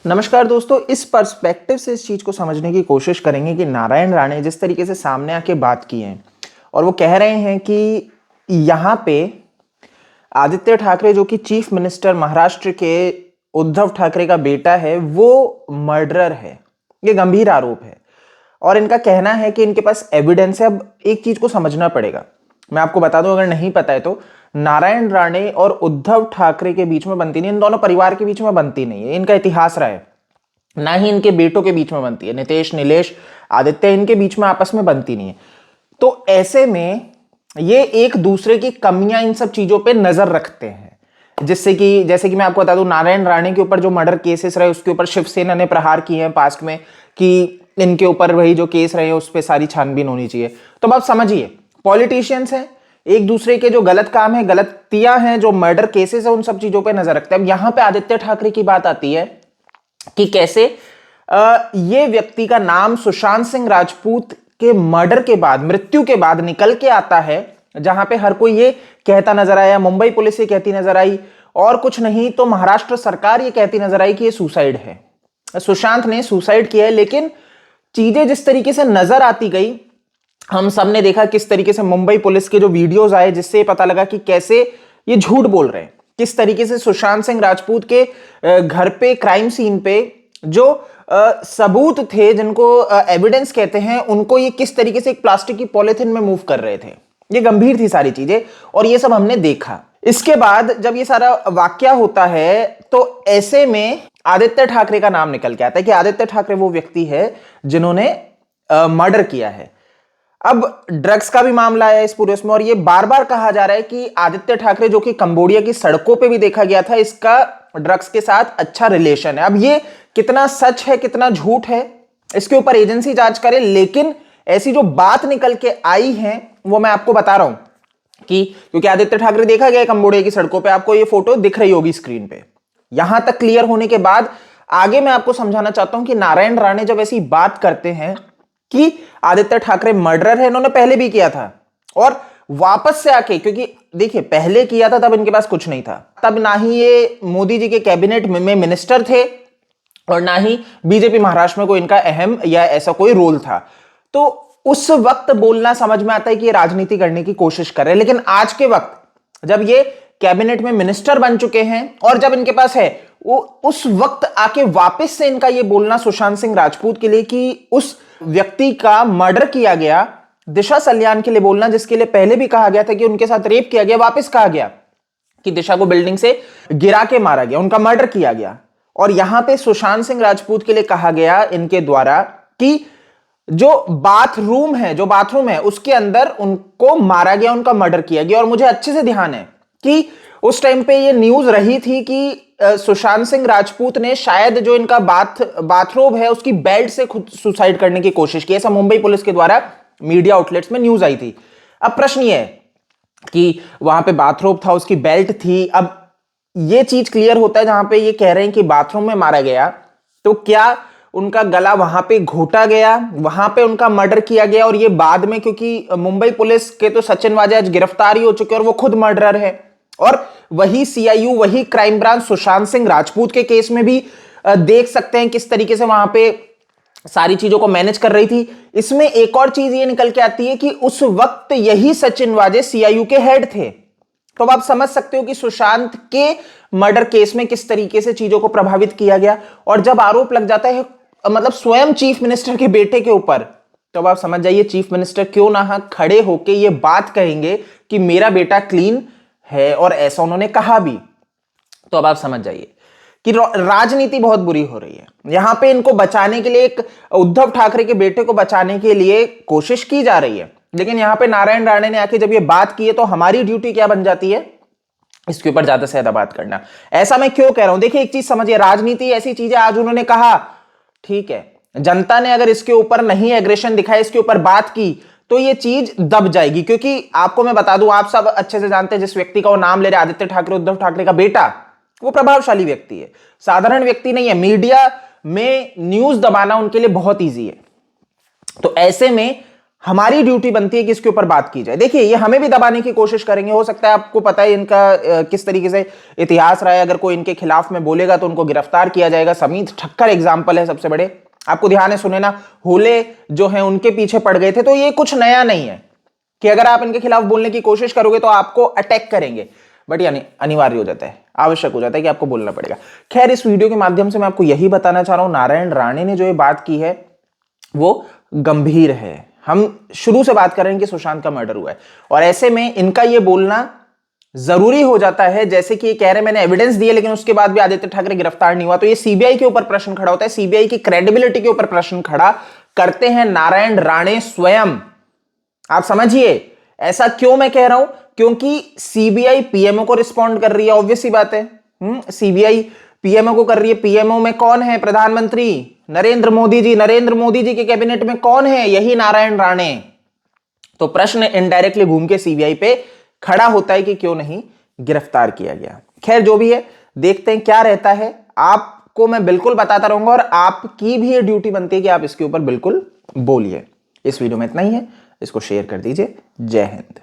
नमस्कार दोस्तों, इस पर्सपेक्टिव से इस चीज को समझने की कोशिश करेंगे कि नारायण राणे जिस तरीके से सामने आके बात की है और वो कह रहे हैं कि यहाँ पे आदित्य ठाकरे जो कि चीफ मिनिस्टर महाराष्ट्र के उद्धव ठाकरे का बेटा है वो मर्डरर है। ये गंभीर आरोप है और इनका कहना है कि इनके पास एविडेंस है। अब एक चीज को समझना पड़ेगा, मैं आपको बता दूं अगर नहीं पता है तो, नारायण राणे और उद्धव ठाकरे के बीच में बनती नहीं, इन दोनों परिवार के बीच में बनती नहीं है, इनका इतिहास रहा है। ना ही इनके बेटों के बीच में बनती है, नितेश, नीलेश, आदित्य, इनके बीच में आपस में बनती नहीं है। तो ऐसे में ये एक दूसरे की कमियां, इन सब चीजों पे नजर रखते हैं, जैसे कि मैं आपको बता दूं, नारायण राणे के ऊपर जो मर्डर केसेस रहे उसके ऊपर शिवसेना ने प्रहार किए हैं पास्ट में कि इनके ऊपर वही जो केस रहे उस पर सारी छानबीन होनी चाहिए। तो आप समझिए, पॉलिटिशियंस हैं, एक दूसरे के जो गलत काम है, गलतियां हैं, जो मर्डर केसेस है, उन सब चीजों पे नजर रखते हैं। अब यहां पे आदित्य ठाकरे की बात आती है कि कैसे ये व्यक्ति का नाम सुशांत सिंह राजपूत के मर्डर के बाद, मृत्यु के बाद निकल के आता है, जहां पे हर कोई ये कहता नजर आया, मुंबई पुलिस ये कहती नजर आई, और कुछ नहीं तो महाराष्ट्र सरकार ये कहती नजर आई कि ये सुसाइड है, सुशांत ने सुसाइड किया है। लेकिन चीजें जिस तरीके से नजर आती गई, हम सब ने देखा किस तरीके से मुंबई पुलिस के जो वीडियोस आए जिससे पता लगा कि कैसे ये झूठ बोल रहे हैं, किस तरीके से सुशांत सिंह राजपूत के घर पे, क्राइम सीन पे जो सबूत थे, जिनको एविडेंस कहते हैं, उनको ये किस तरीके से एक प्लास्टिक की पॉलिथीन में मूव कर रहे थे। ये गंभीर थी सारी चीजें और ये सब हमने देखा। इसके बाद जब ये सारा वाकया होता है तो ऐसे में आदित्य ठाकरे का नाम निकल के आता है कि आदित्य ठाकरे वो व्यक्ति है जिन्होंने मर्डर किया है। अब ड्रग्स का भी मामला है इस पूरे उसमें, और ये बार बार कहा जा रहा है कि आदित्य ठाकरे जो कि कंबोडिया की सड़कों पे भी देखा गया था, इसका ड्रग्स के साथ अच्छा रिलेशन है। अब ये कितना सच है कितना झूठ है इसके ऊपर एजेंसी जांच करे, लेकिन ऐसी जो बात निकल के आई है वो मैं आपको बता रहा हूं कि क्योंकि आदित्य ठाकरे देखा गया कंबोडिया की सड़कों पे, आपको ये फोटो दिख रही होगी स्क्रीन पे। यहां तक क्लियर होने के बाद आगे मैं आपको समझाना चाहता हूं कि नारायण राणे जब ऐसी बात करते हैं कि आदित्य ठाकरे मर्डरर है, इन्होंने पहले भी किया था और वापस से आके, क्योंकि देखिए पहले किया था तब इनके पास कुछ नहीं था, तब ना ही ये मोदी जी के कैबिनेट में मिनिस्टर थे और ना ही बीजेपी महाराष्ट्र में कोई इनका अहम या ऐसा कोई रोल था। तो उस वक्त बोलना समझ में आता है कि ये राजनीति करने की कोशिश कर रहे हैं। लेकिन आज के वक्त जब ये कैबिनेट में मिनिस्टर बन चुके हैं और जब इनके पास है, वो उस वक्त आके वापस से इनका ये बोलना सुशांत सिंह राजपूत के लिए कि उस व्यक्ति का मर्डर किया गया, दिशा सल्यान के लिए बोलना, जिसके लिए पहले भी कहा गया था कि उनके साथ रेप किया गया, वापस कहा गया कि दिशा को बिल्डिंग से गिरा के मारा गया, उनका मर्डर किया गया। और यहां पे सुशांत सिंह राजपूत के लिए कहा गया इनके द्वारा कि जो बाथरूम है उसके अंदर उनको मारा गया, उनका मर्डर किया गया। और मुझे अच्छे से ध्यान है कि उस टाइम पे ये न्यूज रही थी कि सुशांत सिंह राजपूत ने शायद जो इनका बाथरोब है उसकी बेल्ट से खुद सुसाइड करने की कोशिश की, ऐसा मुंबई पुलिस के द्वारा मीडिया आउटलेट्स में न्यूज आई थी। अब प्रश्न ये है कि वहां पे बाथरोब था, उसकी बेल्ट थी। अब ये चीज क्लियर होता है जहां पे ये कह रहे हैं कि बाथरूम में मारा गया, तो क्या उनका गला वहां पे घोटा गया, वहां पे उनका मर्डर किया गया और ये बाद में, क्योंकि मुंबई पुलिस के तो सचिन वाजे आज गिरफ्तार ही हो चुके और वो खुद मर्डरर है, और वही सीआईयू, वही क्राइम ब्रांच सुशांत सिंह राजपूत के केस में भी देख सकते हैं किस तरीके से वहां पे सारी चीजों को मैनेज कर रही थी। इसमें एक और चीज ये निकल के आती है कि उस वक्त यही सचिन वाजे सीआईयू के हेड थे। तो अब आप समझ सकते हो कि सुशांत के मर्डर केस में किस तरीके से चीजों को प्रभावित किया गया। और जब आरोप लग जाता है मतलब स्वयं चीफ मिनिस्टर के बेटे के ऊपर, तो अब आप समझ जाइए चीफ मिनिस्टर क्यों ना खड़े होके ये बात कहेंगे कि मेरा बेटा क्लीन है, और ऐसा उन्होंने कहा भी। तो अब आप समझ जाइए कि राजनीति बहुत बुरी हो रही है। यहां पे इनको बचाने के लिए, एक उद्धव ठाकरे के बेटे को बचाने के लिए कोशिश की जा रही है, लेकिन यहां पे नारायण राणे ने आके जब ये बात की है तो हमारी ड्यूटी क्या बन जाती है, इसके ऊपर ज्यादा से ज्यादा बात करना। ऐसा मैं क्यों कह रहा हूं, देखिए एक चीज समझिए, राजनीति ऐसी चीज है, आज उन्होंने कहा, ठीक है, जनता ने अगर इसके ऊपर नहीं एग्रेशन दिखाया, इसके ऊपर बात की, तो ये चीज दब जाएगी। क्योंकि आपको मैं बता दूं, आप सब अच्छे से जानते हैं जिस व्यक्ति का वो नाम ले रहे, आदित्य ठाकरे, उद्धव ठाकरे का बेटा, वो प्रभावशाली व्यक्ति है, साधारण व्यक्ति नहीं है। मीडिया में न्यूज दबाना उनके लिए बहुत ईजी है। तो ऐसे में हमारी ड्यूटी बनती है कि इसके ऊपर बात की जाए। देखिए, ये हमें भी दबाने की कोशिश करेंगे। हो सकता है आपको पता है इनका किस तरीके से इतिहास रहा है। अगर कोई इनके खिलाफ में बोलेगा तो उनको गिरफ्तार किया जाएगा। समीत ठक्कर एग्जाम्पल है सबसे बड़े। आपको ध्यान है, सुने ना, होले जो है उनके पीछे पड़ गए थे। तो ये कुछ नया नहीं है कि अगर आप इनके खिलाफ बोलने की कोशिश करोगे तो आपको अटैक करेंगे, बट यानी अनिवार्य हो जाता है, आवश्यक हो जाता है कि आपको बोलना पड़ेगा। खैर, इस वीडियो के माध्यम से मैं आपको यही बताना चाह रहा हूं, नारायण राणे ने जो ये बात की है वो गंभीर है। हम शुरू से बात कर रहे हैं कि सुशांत का मर्डर हुआ है, और ऐसे में इनका ये बोलना जरूरी हो जाता है। जैसे कि ये कह रहे हैं मैंने एविडेंस दिए, लेकिन उसके बाद भी आदित्य ठाकरे गिरफ्तार नहीं हुआ, तो ये सीबीआई के ऊपर प्रश्न खड़ा होता है, सीबीआई की क्रेडिबिलिटी के ऊपर प्रश्न खड़ा करते हैं नारायण राणे स्वयं। आप समझिए, ऐसा क्यों मैं कह रहा हूं, क्योंकि सीबीआई पीएमओ को रिस्पॉन्ड कर रही है, ऑब्वियस सी बात है। सीबीआई पीएमओ को कर रही है। पीएमओ में कौन है? प्रधानमंत्री नरेंद्र मोदी जी। नरेंद्र मोदी जी के कैबिनेट में कौन है? यही नारायण राणे। तो प्रश्न इनडायरेक्टली घूम के सीबीआई पे खड़ा होता है कि क्यों नहीं गिरफ्तार किया गया। खैर, जो भी है, देखते हैं क्या रहता है। आपको मैं बिल्कुल बताता रहूंगा, और आपकी भी ये ड्यूटी बनती है कि आप इसके ऊपर बिल्कुल बोलिए। इस वीडियो में इतना ही है, इसको शेयर कर दीजिए। जय हिंद।